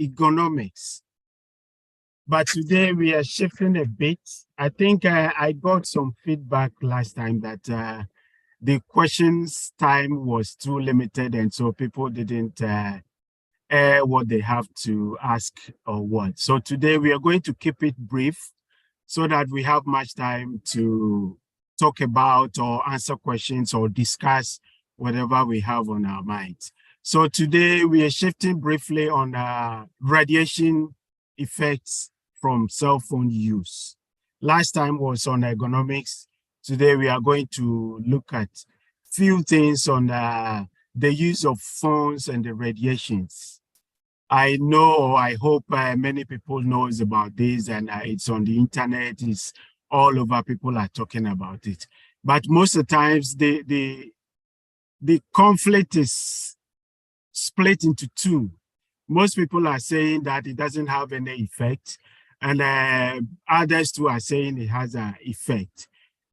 economics. But today we are shifting a bit. I think I got some feedback last time that the questions time was too limited, and so people didn't air what they have to ask or what. So today we are going to keep it brief so that we have much time to talk about or answer questions or discuss whatever we have on our minds. So today we are shifting briefly on radiation effects from cell phone use. Last time was on ergonomics. Today we are going to look at few things on the use of phones and the radiations. I know, or I hope many people knows about this, and it's on the internet, it's all over, people are talking about it. But most of the times the conflict is split into two. Most people are saying that it doesn't have any effect, and others too are saying it has an effect.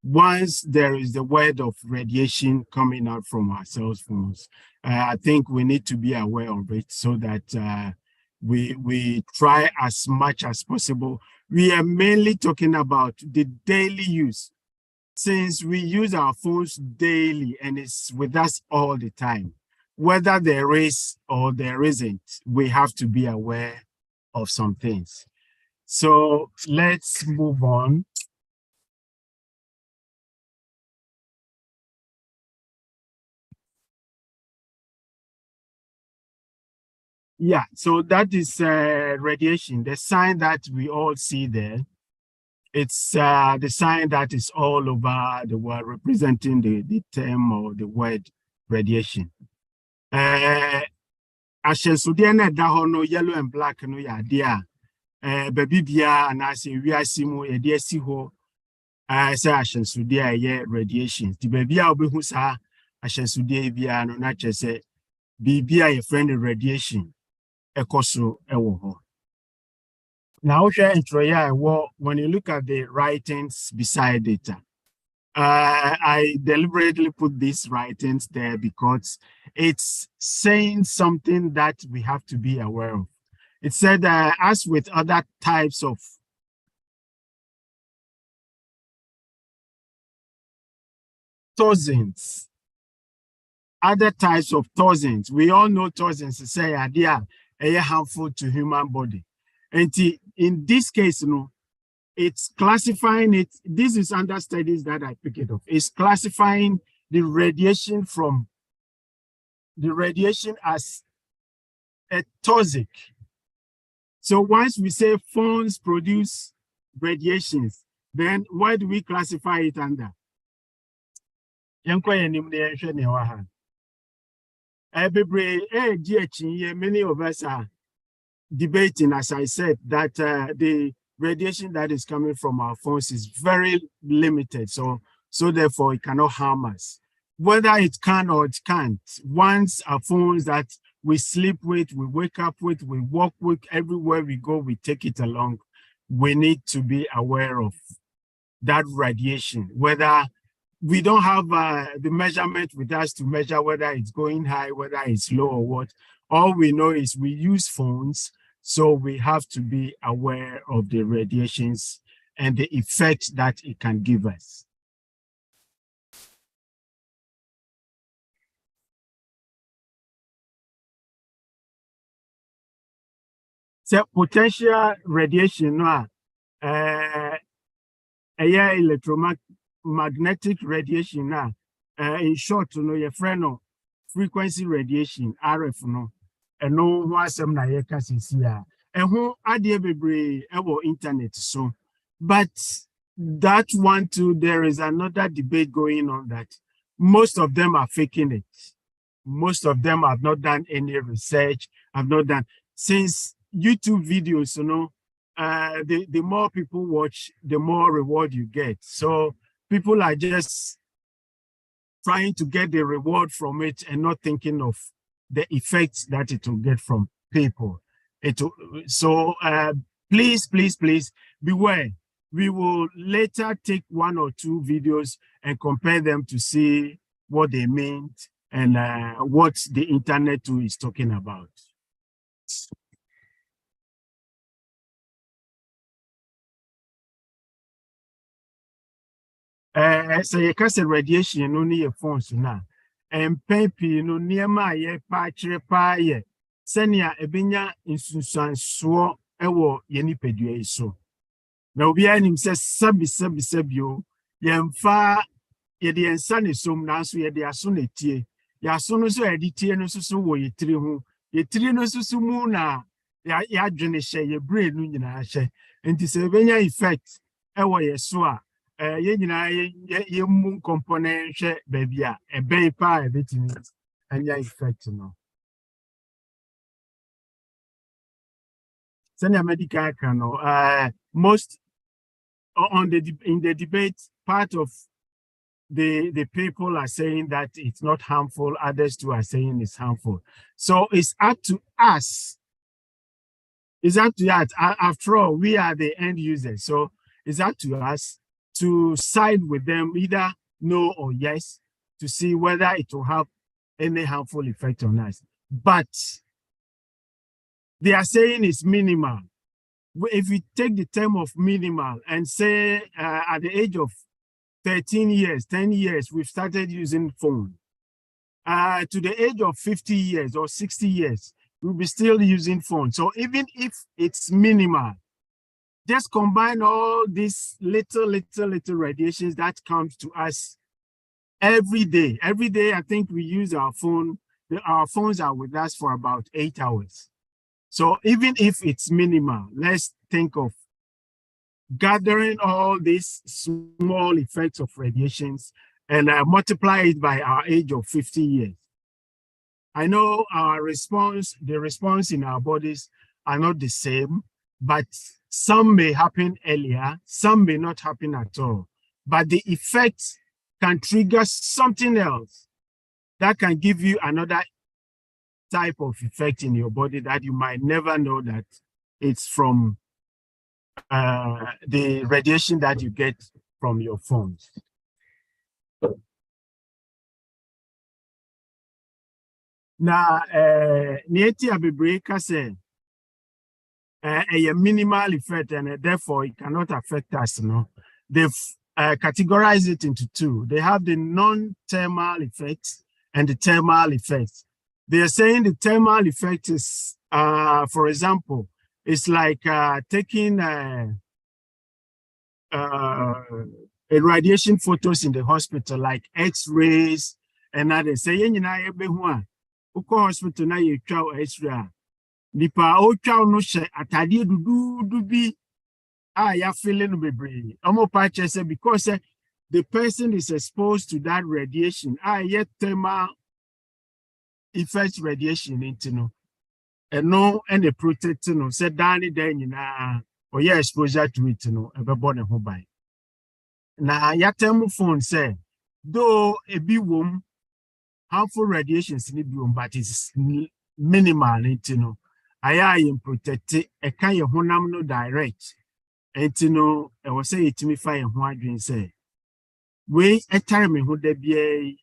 Once there is the word of radiation coming out from our cell phones, I think we need to be aware of it so that we try as much as possible. We are mainly talking about the daily use. Since we use our phones daily and it's with us all the time, whether there is or there isn't, we have to be aware of some things. So let's move on. Yeah, so that is radiation, the sign that we all see there. It's the sign that is all over the world representing the term or the word radiation. Ahyɛnsodeɛ na ɛda hɔ no yellow and black no yɛ adeɛ a baabi biara anaasɛ wiase mu yɛde asi hɔ sɛ ahyɛnsodeɛ a ɛyɛ radiation. Nti baabi a wobɛhu saa ahyɛnsodeɛ biara no na kyerɛ sɛ biribi a yɛfrɛ no radiation ɛkɔ so ɛwɔ hɔ. Now, when you look at the writings beside it, I deliberately put these writings there because it's saying something that we have to be aware of. It said, as with other types of toxins, we all know toxins say they are harmful to human body. And in this case, it's classifying it. This is under studies that I pick it up. It's classifying the radiation as a toxic. So once we say phones produce radiations, then why do we classify it under? Many of us are debating, as I said, that the radiation that is coming from our phones is very limited. So therefore it cannot harm us. Whether it can or it can't, once our phones that we sleep with, we wake up with, we walk with, everywhere we go, we take it along, we need to be aware of that radiation. Whether we don't have the measurement with us to measure whether it's going high, whether it's low or what. All we know is we use phones, so we have to be aware of the radiations and the effect that it can give us. So potential radiation, electromagnetic radiation, in short, your friend, frequency radiation, RF, and no was some na yeka sisia and who adie bebre ewo internet so, but that one too, there is another debate going on that most of them are faking it. Most of them have not done any research, have not done, since YouTube videos, the more people watch, the more reward you get. So people are just trying to get the reward from it and not thinking of the effects that it will get from people. Please beware. We will later take 1 or 2 videos and compare them to see what they meant and what the internet too is talking about. So you can say radiation no near phones now. And papi no near my ye patchere pa ye. Senia ebinya insusan so ewo yeni pedue so. Na obi anim se sabi yemfa ye de ensa ne som nanso ye de aso ne tie. Ya so no so edi tie no so wo yetiri ho. Yetiri no so mu na ya dwene hye ye brain no nyina hye. Enti se ebenya effect ewo ye so a ye nyina ye mu component hwe baby a ebe pa ebetimi anya effect no. Senior medical can most in the debate part of the people are saying that it's not harmful, others too are saying it's harmful. So it's up to us. It's up to us. After all, we are the end users. So it's up to us to side with them, either no or yes, to see whether it will have any harmful effect on us. But they are saying it's minimal. If we take the term of minimal and say at the age of 13 years, 10 years, we've started using phone. To the age of 50 years or 60 years, we'll be still using phone. So even if it's minimal, just combine all these little radiations that comes to us every day. Every day, I think we use our phone. Our phones are with us for about 8 hours. So even if it's minimal, let's think of gathering all these small effects of radiations and multiply it by our age of 50 years. I know the response in our bodies are not the same, but some may happen earlier, some may not happen at all. But the effect can trigger something else that can give you another type of effect in your body that you might never know that it's from the radiation that you get from your phones. Now, Nieti Abibreka say a minimal effect and therefore it cannot affect us. No, they've categorized it into two. They have the non-thermal effects and the thermal effects. They are saying the thermal effect is, for example, it's like taking radiation photos in the hospital, like X-rays and others. Say, you know, hospital na you chow X-ray. Nipa o chow no she atade dudu bi ya feeling bebre. Omo patch say because the person is exposed to that radiation. Yet thermal effect radiation into no. And no any protect no say dani den na or yeah exposure to it no everybody who buy. Na ya thermal phone say though a bi wom harmful radiations in the but it's minimal into no I am protected a kind of honam no direct and to know I was say it me fire and say we a time who there be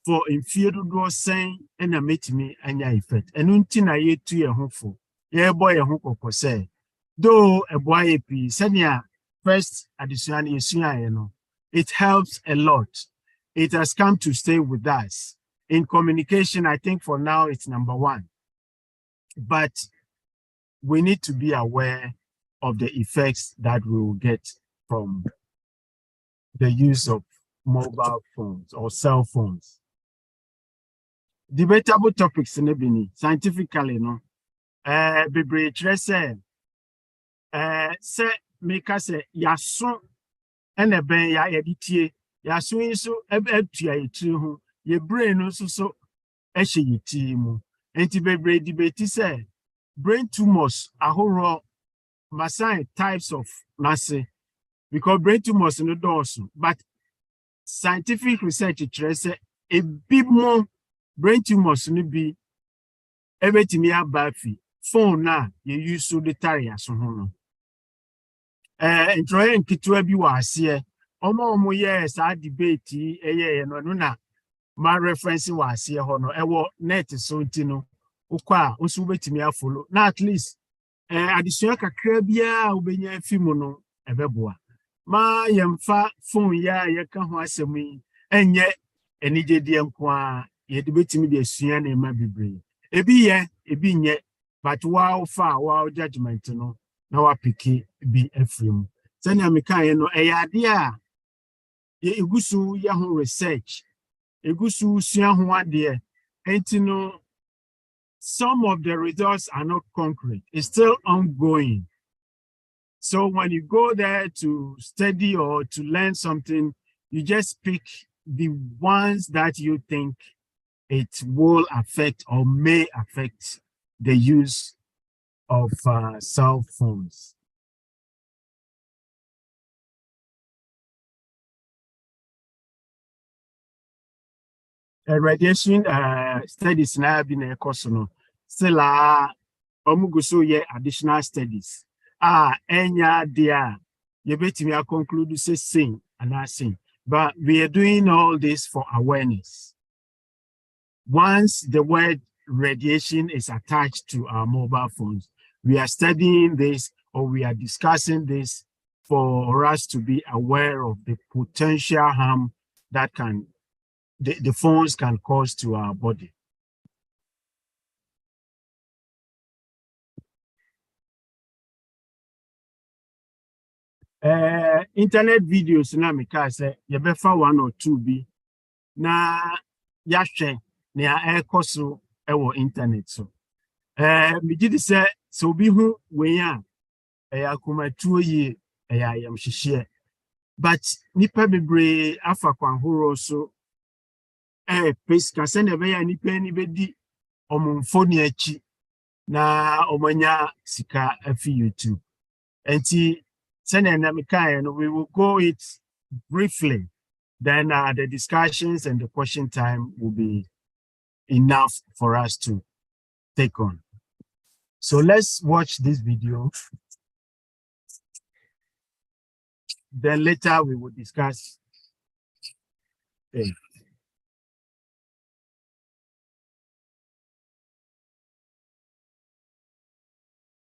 for inferior door saying and a meet me and ya effect and until I yet to your hopeful yeah boy a hook say though a boy a piece senior first addition is you know it helps a lot. It has come to stay with us. In communication, I think for now it's number one. But we need to be aware of the effects that we will get from the use of mobile phones or cell phones. Debatable topics in Ebony, scientifically, no. Bebre say make us say yaso and a ben ya editie yaso so ebetua etu your brain also so actually team. Anti-brain debate say brain tumors are horror massage types of nase because brain tumors no doors, but scientific research trace a bit more brain tumors no be everything bafi phone na you use so the tire so no. Enjoy nkitua bi wa ase omo yes a debate no na my reference was here no ewo net so ntino ukwa nso betimi afolo na at least additional kakra bia ubenya film no ebeboa ma yemfa phone ya yeka ho asɛm yi enye enigye nko a yɛde betimi de asua na ma bibre ebi nye but wow fa wow judgment no na wa piki bi afrim sɛnea meka yɛ no ɛyɛ ade a egusu yɛ ho research egusu sua ho ade enti no some of the results are not concrete. It's still ongoing. So when you go there to study or to learn something, you just pick the ones that you think it will affect or may affect the use of cell phones. Radiation studies now have been a course, still omuguso ye additional studies. Enya dia you bet me conclude say sing and I sing. But we are doing all this for awareness. Once the word radiation is attached to our mobile phones, we are studying this or we are discussing this for us to be aware of the potential harm that the phones can cause to our body. Internet videos na meka say you befa one or two bi na yahwe na ɛkɔ so ɛwɔ internet so megye di sɛ sɛ obi hu wei a ɛyɛ akomatuo yie ɛyɛ ayamhyehyɛ but nipa bebree afa kwan horow so ɛpɛ sika sɛnea ɛbɛyɛ a nipa ni bɛdi ɔmo mfoni akyi na ɔmanya sika afi YouTube enti sɛnea na mekaeɛ no we will go it briefly. Then the discussions and the question time will be enough for us to take on. So let's watch this video. Then later we will discuss.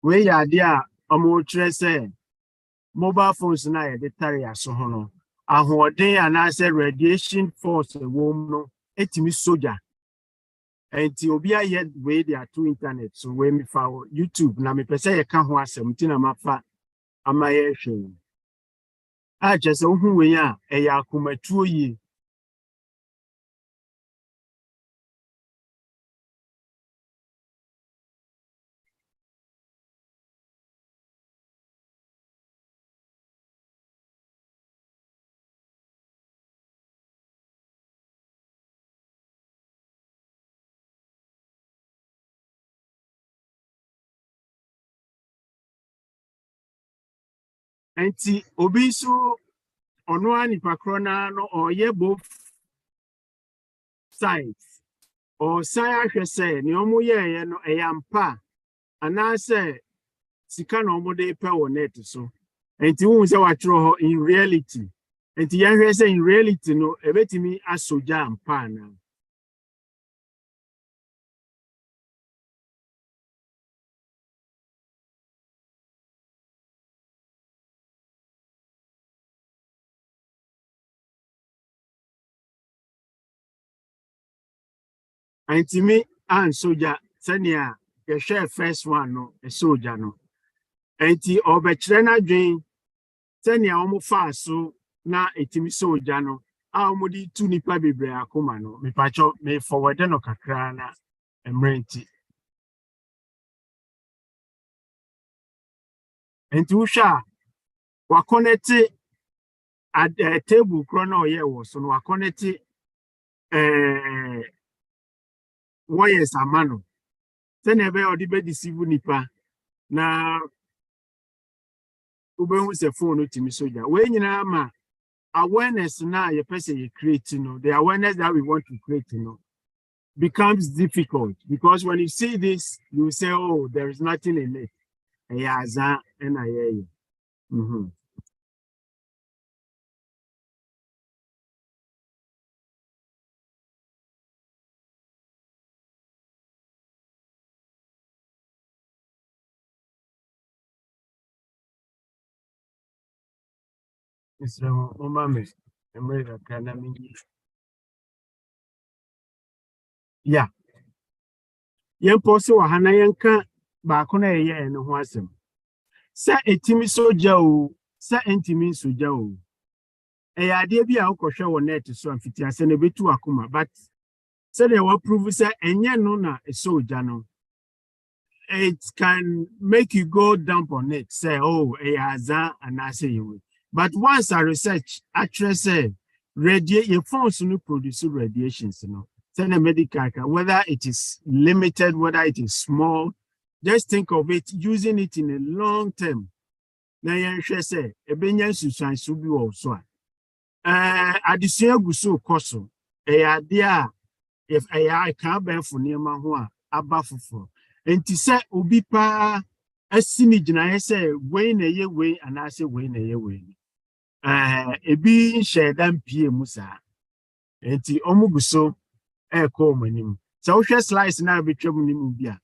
We are there. Mobile phones na the tare so hono. Ahoɔden anaasɛ radiation force wom no etimi soldier. Enti obi ayɛ we dey to internet so we me fa YouTube na me pese ye ka ho asɛm ti na mafa ama ye hwe. A kyerɛ sɛ wohu we a ɛyɛ akomatuo yie. Enti obi so ono anipa krona no ɔyɛ both sides or say ahwɛ sɛ ne ɔmo yɛɛyɛ no ɛyɛ ampa anaasɛ sika na ɔmo de pɛ wɔ net so enti wo sɛ watwerɛ hɔ in reality enti yɛhwɛ sɛ in reality no ebetimi asogya ampa na enti me ansogya sɛnea yɛhwɛ first one no esogya no enti ɔbɛkyerɛ na dwen sɛnea ɔmo faa so na etimi sogya no a ɔmo de tu nipa bebree akoma no mepatwɔ me forward no kakra na mmerɛ nti enti wohwɛ a wakɔnɛte at table koro na ɔyɛ wɔ so no wakɔnɛte wires ama no sɛnea ɛbɛyɛ ɔde bɛdeceive nipa na wobɛhu sɛ phone no timi sogya wei nyinaa ma awareness na yɛpɛ sɛ yɛ create no the awareness that we want to create no becomes difficult because when you see this you say oh there is nothing in it ɛyɛ aza ɛna yɛyɛ Mr. Umame, America, yeah. Yen poso wa hana yenka baako na yeye ne ho asem. Sa etimi soja o, sa entimi soja o. E ade bi a ukɔhwɛ wɔ net so amfiti ase na betu akoma, but say they will prove say enye no na soja no. It can make you go dump on it, say, oh, and I say you. But once I research, actually say, your phones no produce radiations, you know. Send a medical, whether it is limited, whether it is small, just think of it, using it in a long term. Now, you say, a benyan susan should be also. Additional guso koso, a idea if I can't bear for near my abafufo. Enti sɛ obi paa asi ne gyinaeɛ sɛ wei na ɛyɛ wei anaasɛ wei na ɛyɛ wei. Ebi nhyɛ da mpie mu saa. Enti ɔmo gu so ɛrekɔ ɔmo anim. Sɛ wohwɛ slides na abɛtwa mu ne mu bi a,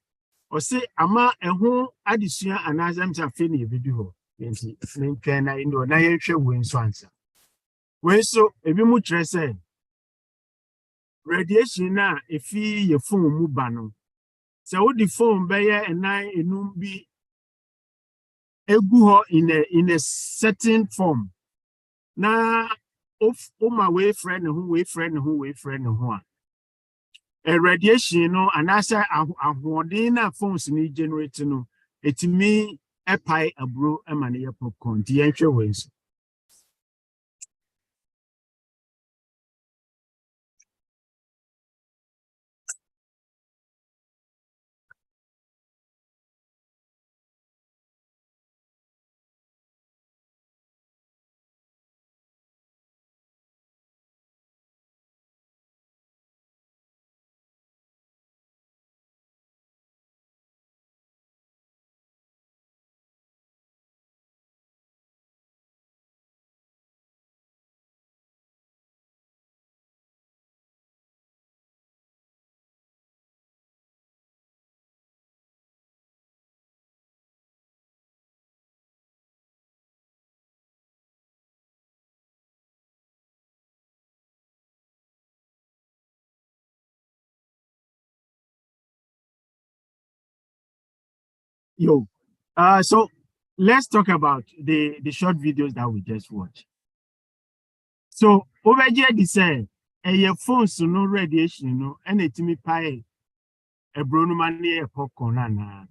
ɔse ama ɛho adesua anaasɛ msɛ afei na yɛbɛdi hɔ. Enti ne ntwɛn na yɛnhwɛ wei nso ansa. Wei nso ebi mu kyerɛ sɛ radiation na efi yɛ phone mu ba no. So what the phone by and nine enumbi egu in a certain form. Na of my way friend who way friend who way friend who a radiation no and I say a phones need generating no it me a pie a bro a mania popcorn the entry ways. Yo, so let's talk about the short videos that we just watched. So over here, they say a phone so no radiation, no, and it me pie a bronomani a popcorn and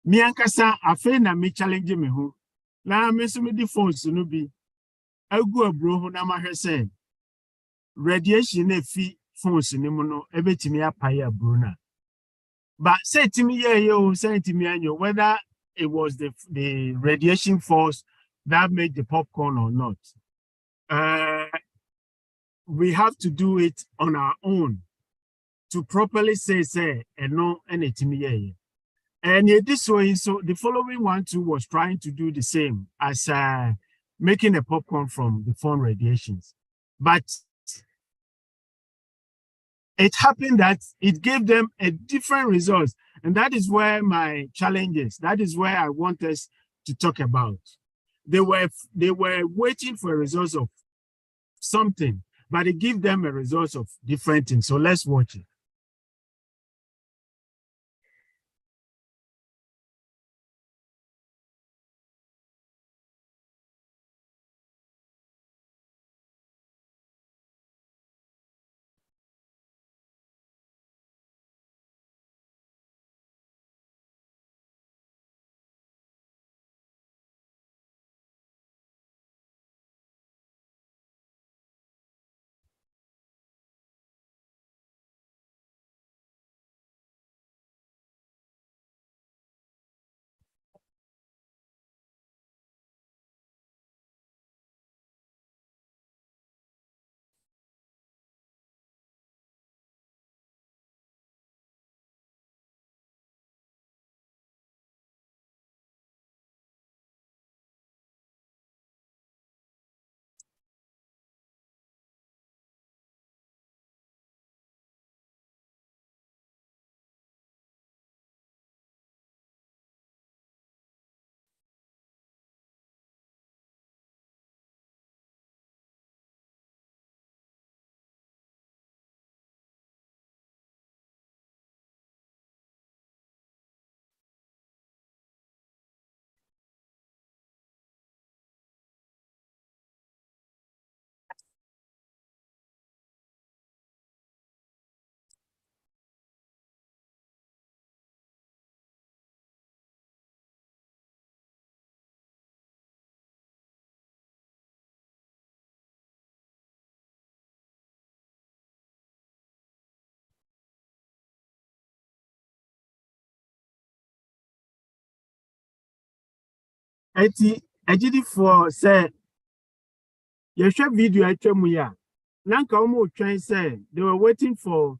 me ankasa afei na me challenge me ho na me so me di phones no bi agu abro ho na ma hwɛ sɛ radiation na fi phones ni mu no ebetimi apae abro na but say timi ye o say timi anyo whether it was the radiation force that made the popcorn or not. uh we have to do it on our own to properly say and no and timi ye. And this way, so the following one too was trying to do the same as making a popcorn from the phone radiations. But it happened that it gave them a different result. And that is where my challenge is. That is where I want us to talk about. They were waiting for a result of something, but it gave them a result of different things. So let's watch it. eti agidi for say you share video atwamu ya nanka omo twen say they were waiting for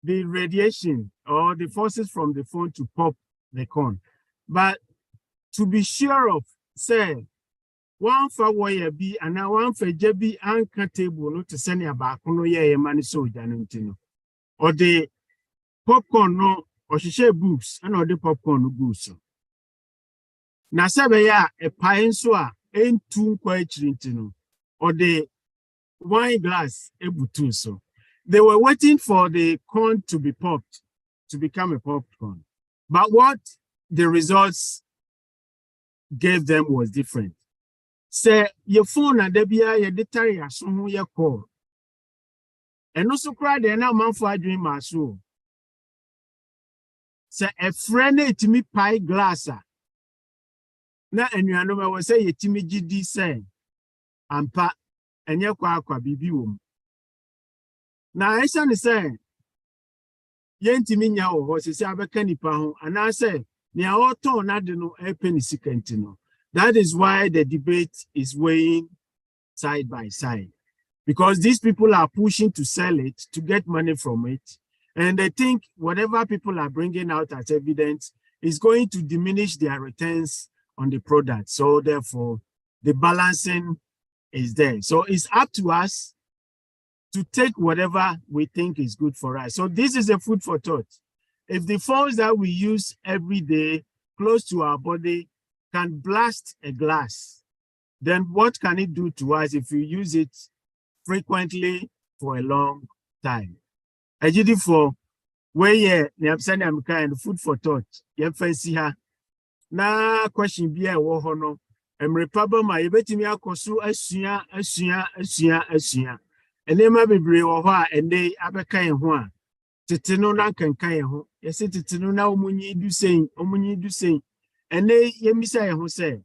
the radiation or the forces from the phone to pop the corn. But to be sure of, say, one for wire be and now one for JB anchor table no to send you back no ye money so janintino. Or the popcorn no or she share books and or the popcorn no goose. Na sabe ya a pine so ain't too quite rintino or the wine glass ebutu so. They were waiting for the corn to be popped to become a popcorn. But what the results gave them was different. Say your phone and debia your data so who you call. And also cry the now man for dream my soul. Say a friend to me pie glass. Na and you know I say a timmy GD say and pa and your kwa bibi wom. Now I say yentimi nya wo ho sisi abeka nipa ho and I say ne auto na de no e penny sikenti. That is why the debate is weighing side by side, because these people are pushing to sell it to get money from it, and they think whatever people are bringing out as evidence is going to diminish their returns on the product. So therefore the balancing is there. So it's up to us to take whatever we think is good for us. So this is a food for thought. If the phones that we use every day close to our body can blast a glass, then what can it do to us if we use it frequently for a long time? Agidi for where ye and food for thought. Ye fancy her. Na question be a wo ho no. Emrepaba ma yebetimi akoso asua. Enema bebre wo ho a ende abeka yen ho a tete no na kankan yen ho. Yesi tete no na omunyi du sen. Ene yemisa yen ho se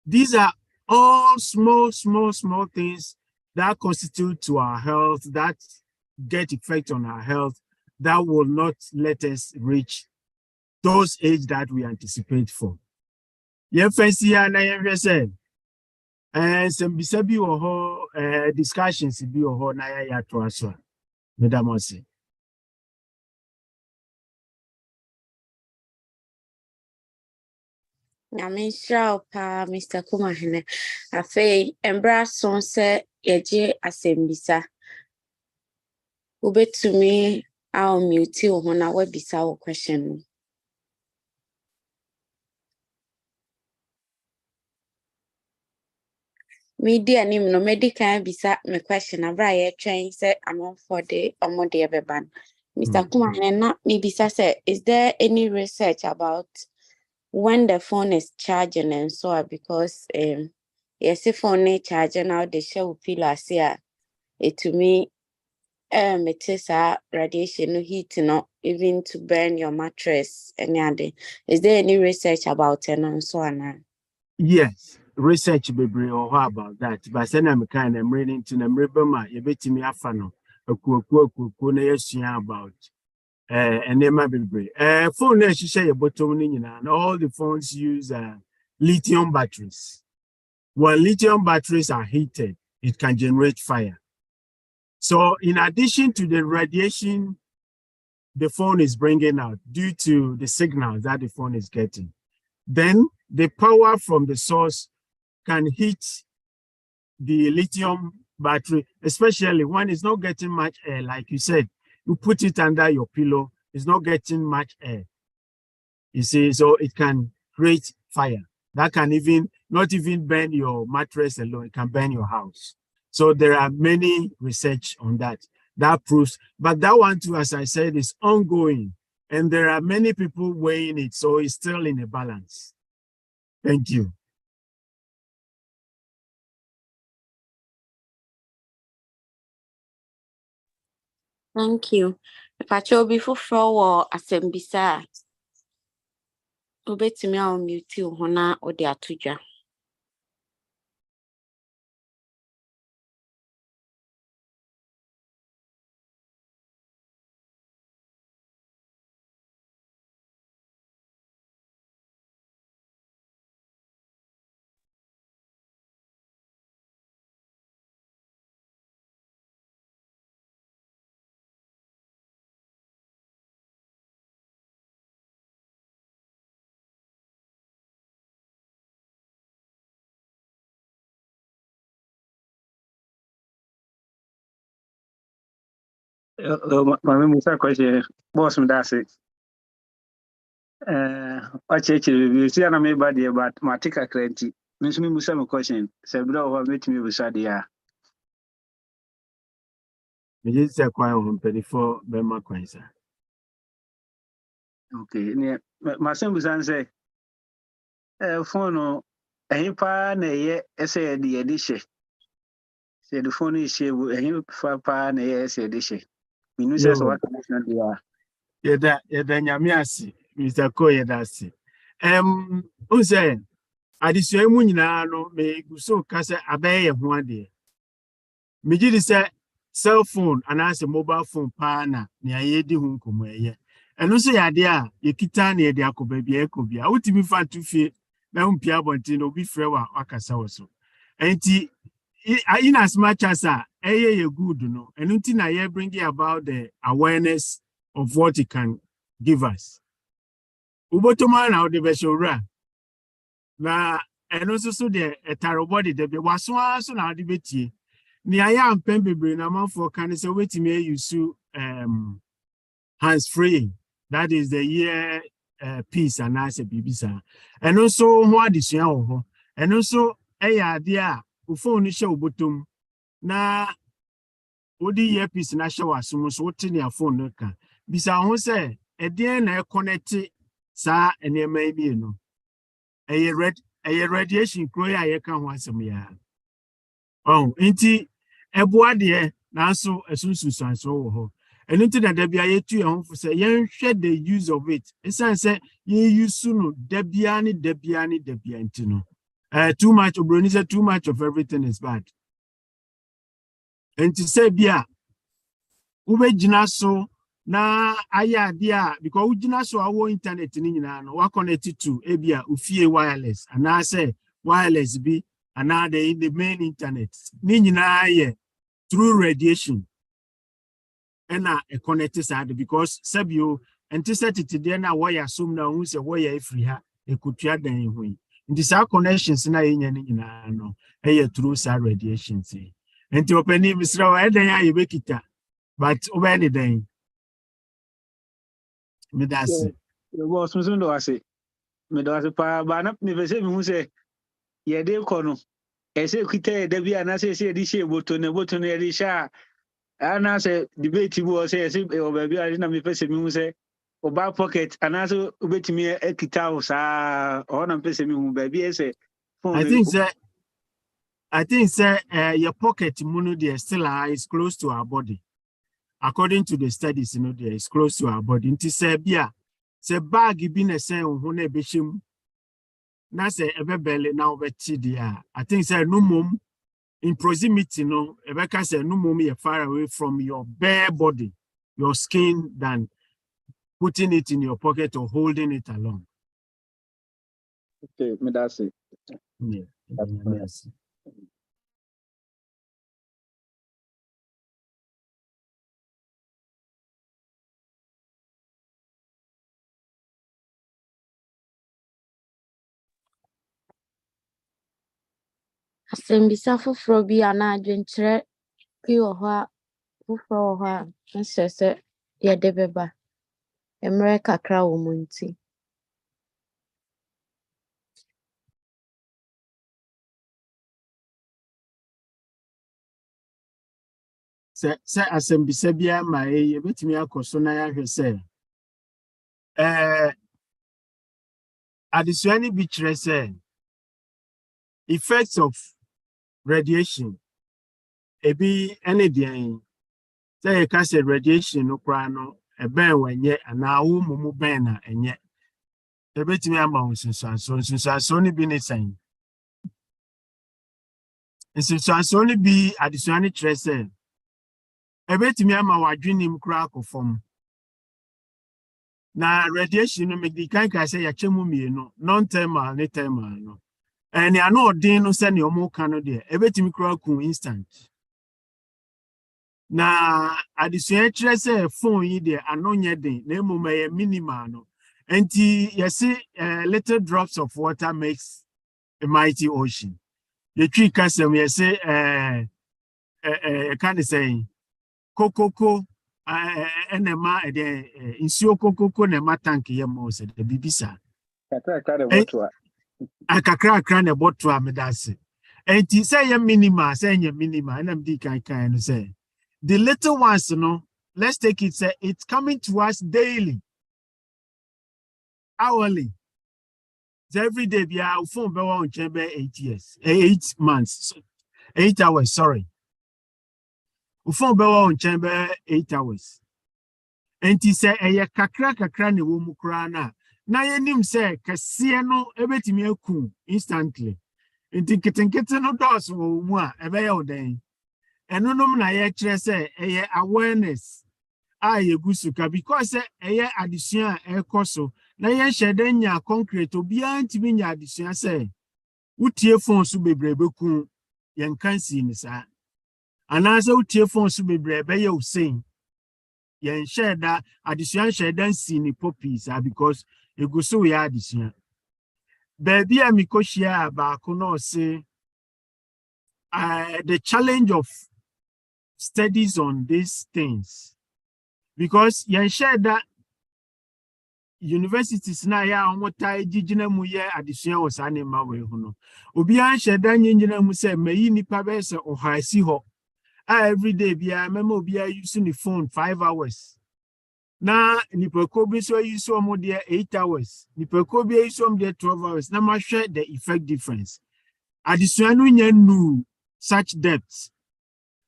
these are all small things that constitute to our health, that get effect on our health, that will not let us reach those age that we anticipate for. Yen fancy ya na yen say, some bisabi or discussions be or na ya to us. Madam say. Nyame nhyira pa Mr. Kumahene. Afei, embra son se yeje asembisa. Ubetumi a mute wo na webisa wo question. Media nim no medical bisa me question abra ye twen se amon for the omode ebeban. Mr. Kumahene na me bisa say, is there any research about when the phone is charging and so on, because yes, if phone charging out the show pillar here, it to me it is a radiation no heat no even to burn your mattress and yande. Is there any research about it and so on? Yes, research bebre or about that. But then I'm kind of reading to them rebema you bet me afano a kuo na yesua about and they might be phone na shisha your bottom and all the phones use lithium batteries. When lithium batteries are heated, it can generate fire. So in addition to the radiation the phone is bringing out due to the signals that the phone is getting, then the power from the source can heat the lithium battery, especially when it's not getting much air. Like you said, you put it under your pillow, it's not getting much air. You see, so it can create fire. That can not even burn your mattress alone, it can burn your house. So there are many research on that. That proves, but that one too, as I said, is ongoing. And there are many people weighing it, so it's still in a balance. Thank you. Thank you. If I show before for asembisa, ubetumi a mute ho na ode atodwa. my Musa question, boss, that's it. You see, I'm a bad but my take a cranty. Miss me Musa question. Say, bro, meet me with Sadia. Me just say quiet on before Bema Quensa. Okay, my son was answer. Phone, pa na ye, essay the edition. Say the phone is here, pa na ye, essay edition. We knew says what they are. Yeda nyamiasi, Mr. Ko yedasi. Unse, adisua mu nyinaa no me guso kasa abaye ho ade. Me gidi say cell phone anase mobile phone pa na ye di hu nkomo eye. Eno so yade a yekita na yede akoba bia ekobia. Wotimi fa tufie na mpia bonti no bi frɛ wa akasa wo so. Enti in as much as ye good no, eno ti na ye bring about the awareness of what it can give us. Ubotoma na ode beshora. Na eno so de etarobody de be waso aso na ade betie. Ni aya ampen bebre na manfo kan say wetimi use hands free. That is the year piece and as a bibisa. And also ho adesua ho. And also eya ade a phone show ubotom na odi earpiece na show asum so wote ne phone no ka. Bisa ho say ede na connect sa enema bi no. Eye radiation kro ya ye ka ho asem ya. Oh, inti eboa de na so esunsusan so wo ho. And into that there be a yetu home for say yen share the use of it. Esan say ye use no debiani no. Too much obroni say too much of everything is bad. And to say bia ube jina so na aya dia because u jina so awo internet ni nyina no wa connect to ebia ufie wireless and I say wireless be another in the main internet. Ni nyina ye through radiation. And a connected side because Sabio and to set it today now why assume now who's a way free ha a could try then win. In this our connections na no a through side radiation say. And to open it, Mr. Eden, you make it but over any day. Me that's it. The boss was no I say. Me do as pa ba na me say me hu say ye de kono. E say kwite da bia na say di she boto ne ye di sha. Ana say debate wo say o ba bia na me pese me hu say o ba pocket ana so obetimi ekita wo sa o na pese me hu ba bia say phone. I think your pocket mono there still is close to our body. According to the studies, there is close to our body. Inti say bia say bag bi na say ho na behim na say ebebele na obeti dia. I think say no mum in proximity no ebeka say no mum you far away from your bare body, your skin than putting it in your pocket or holding it along. Okay, me that's it. Yeah. Yes. Asɛmbisa foforɔ bi anaa adwenkyerɛ bi wɔ hɔ a foforɔ wɔ hɔ a nhyɛ sɛ yɛde bɛba mmerɛ kakra wɔ mu nti. Sɛ asɛmbisa bia ma yɛbɛtumi akɔ so na yɛahwɛ sɛ adesua no bi kyerɛ sɛ effects of radiation ebi ɛne deɛn sɛ yɛka sɛ radiation no koraa no ɛbɛn wɔnyɛ anaa wo mu bɛn na ɛnyɛ yɛbɛtumi ama wo nsunsuansoɔ no bi ne sɛn nsunsuansoɔ no bi adesua no kyerɛ sɛ ɛbɛtumi ama w'adwenem koraa akɔ fam. Na radiation no medi kan ka say yache mu mienu non-thermal ne thermal no. And ya no odin no se ne omo ka no de ebetimi kura ku instant. Na adesua kire say phone yi de ano nye den na emom ye minimal no. Enti yesi little drops of water makes a mighty ocean. Ye twi kasem yesi can say kokoko enema de insuo kokoko na ma tank ye mo se de bibisa kakra de botoa akakra na boto amedase enti say ye minima say ye minima na mdi kan no say the little ones no let's take it say it's coming to us daily hourly so every day be our phone be on chamber 8 years 8 months 8 hours sorry phone be on chamber 8 hours enti say eye kakra ne wo mu kra na yenim say kase no ebetimi aku instantly enti kitenkete no dos wo mu a ebe ye oden enonom na ye kire say eye awareness yegusuka because eye addition ekoso na ye hyede nya concrete obi antimi nya addition say wutie phone so bebrebeku ye nkansi ni sa anase wutie phone so bebrebe ye usen ye sheda addition sheda nsi ni poppies because egusu ya addition baby amikoshia ba kono say the challenge of studies on these things because ye sheda universities na ya omotai gigina mu ye adesua wo sa ne ma we hu no obi an sheda nyingina mu se mayi nipa be se ohasi ho everyday bia mema obi a use ni phone 5 hours na nipa ko bi so use omo de 8 hours nipa ko bi use omo de 12 hours na ma hwe the effect difference adesua no nya nu such depth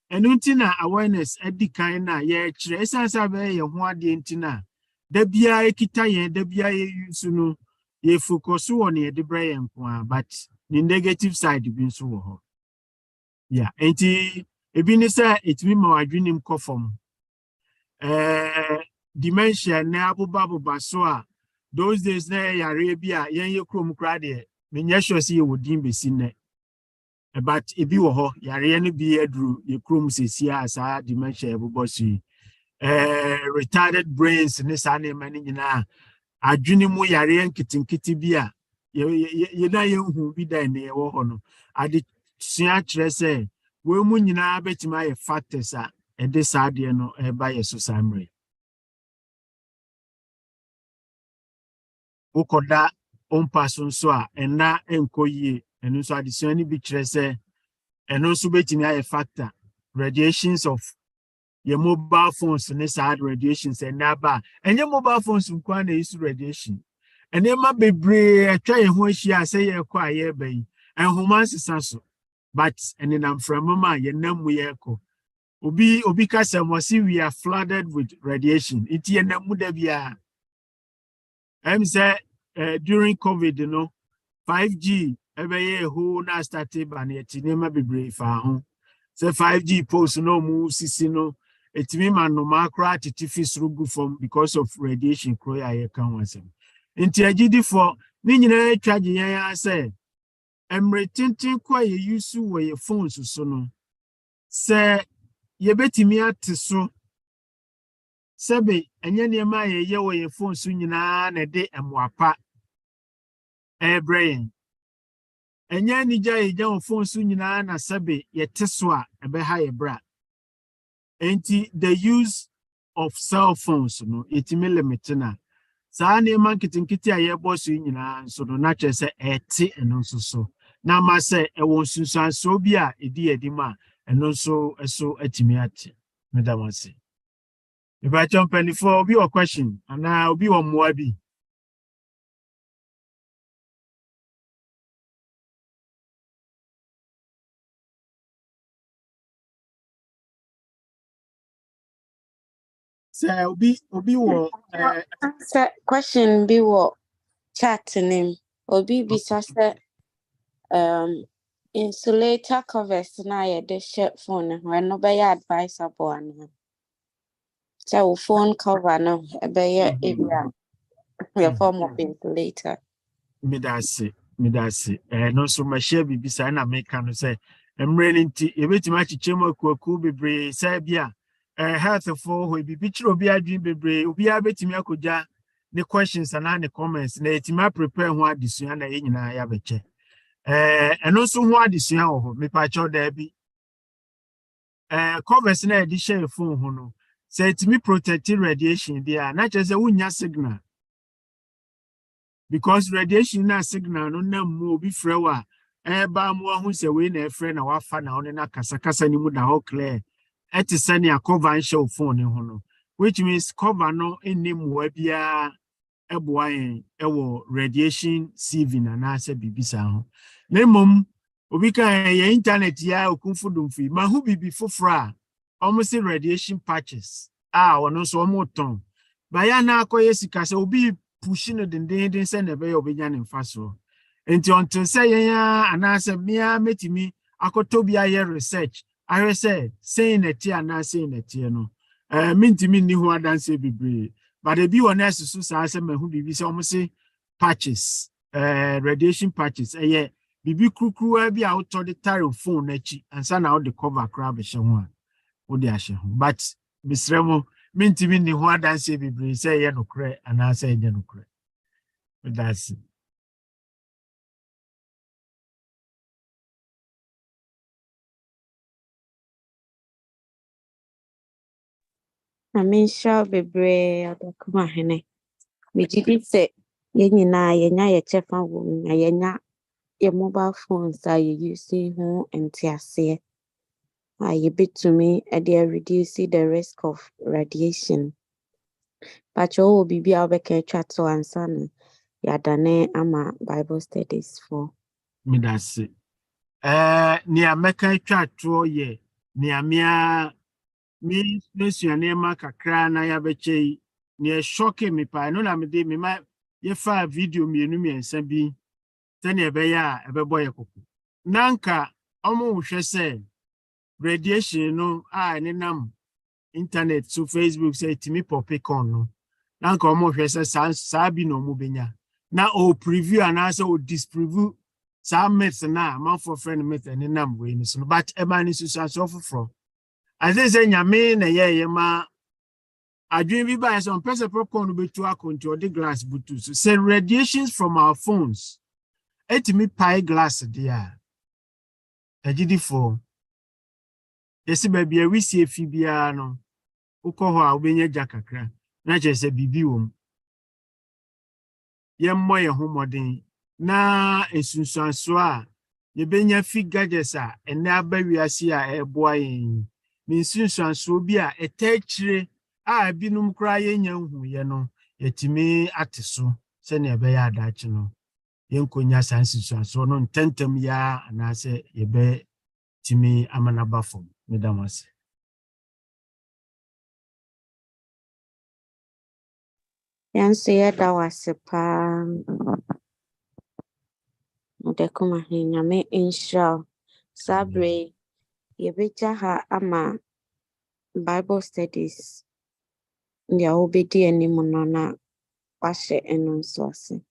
enunti awareness edikan na ye kire esansa be ye ho ade ntina da bia ekita yen da bia ye use no ye focus on ye de brain kwa but the negative side bi so wo ho yeah enti ebi ni say etimi ma adwenim kofom dementia na abuba so a those days na yare bia yen ye krom kra de menye sure say ye wodin besi ne but ebi wo ho yare no bi adru ye krom sesia asa dementia abubosi retarded brains ne sa ne mani nyina adwene mu yare nkitinkiti bi a ye na ye hu bi da ne wo ho no ade sua kire se we mu nyina betima ye factors a ede sa de no e ba ye so samre ukoda ompaso so a ena enkoyie enu so ade sua ni bi kire se enu so betima ye factor radiations of your mobile phones and side radiations and naba and your mobile phones nkwana is radiation and then ma bebre try ho hia say ye kwa ye ban and human so but and then I'm from mama ye nam we ko obi ka say we are flooded with radiation it ye nam da bia I'm say during COVID you know 5G ebe ye ho na started ban ye tinema bebre fa ho say 5G post no mu sisi no etimi man no macro titifis rugu from because of radiation croy aye kan wasem nti agidi for ni nyina atwaje yan say emre tintin kwa ye use wo ye phones so no say ye betimi ateso sebe enye ne ma ye wo ye phones nyina na de emwapa brain enye ni ja wo phones nyina na sebe ye teso a ebe ha ye bra. Enti the use of cell phones no itimi limit na sa na man kitinkiti aye boss nyina so no na che se eti eno so na ma se e won sunsan so bi a edi edima eno so eso atimi ati madam say if I jump any for obi or question and na obi o mo abi say obi wo question be what chat name obi bisa say insulator covers na ye de share phone when no be advisable an so phone cover no be area your form of insulator midase no so ma share bibisa na make no say emre nti ebetima chichemu akuaku bebre say bia health for we be picture obi adwin bebre obi abetimi akoja the questions and the comments na etima prepare ho adesua na ye nyina ya beche eno so ho adesua ho me pa cho da bi covers na edi share phone ho no Say it me protecting radiation there, not just a wunya signal. Because radiation na signal no na mo bi frewa. Ba mo hu se we na efre na wafa na one na kasa ni mu da ho clear. Et send a cover show phone ho no. Which means cover no any mo bia eboa ewo radiation sieving and asa bibisa ho. Na mom obi kan ye internet ya okunfudumfi ma hu bibi fofra almost radiation patches. Ono so mo ton. Ba ya na akoye sika se obi pushing the send a bay of Yan Faso. Until say, and answer me, metimi, Akotobia research. I say, saying a tear, not saying a tear no. Minty me who I dance be brave. But a be on as Susan who be almost say patches, radiation patches. Yeah, Bibi Kruku be out of the tire phone, and send out the cover crab a shawan. But Miss Remo. Minti mini who I dance be brave, say no cray, and I say no cray. But that's it. I mean, sure, be brave. Come on, honey. Me did say, yenya, ye chef and woman, yenya, your mobile phones are you using home and tear. You bit to me, they are reducing the risk of radiation. But you will be able to chat to answer. Yadane ama Bible studies for. Me that's it. Near Mecca chat to ye, near me, Monsieur Nema Kakra, na ya beche, near shocking me pa, no, I'm de me, my, ye fa video me, and Sabi, then ye beya, a boy. Nanka, almost say, radiation, no, nenam, internet, so Facebook say to me, popcorn, no. Nanka almost say, Sabi no mubenya. Now, preview and answer or dispreview. Some myths na man for friend myth and number in so but a man is so suffer from. As they say, Yamin, a ye ma. I dream we buy some person popcorn be to account or the glass butu. Say radiations from our phones. Et me pie glass, dear. A GD4. Yes, baby, we see a Fibiano. Ukoha, Ubenya Jackacra. Not just a bibium. Yem moya homodin. Na esunsuansoa ye benya fi gadgets a ene abawiase a eboa yin ni esunsuanso bi a etachire a binum kra ye nya hu ye no yetimi ateso se ne be ya adachi no yenkonya sansuanso no ntentem ya anase ye be timi amanaba fom medamase Yanso yɛda wo ase paa. Mode kuma nyame nhyira wo. Saa bere yɛbɛgya ha ama Bible studies nea wobɛdi anim no na wahyɛ ɛno nso ase.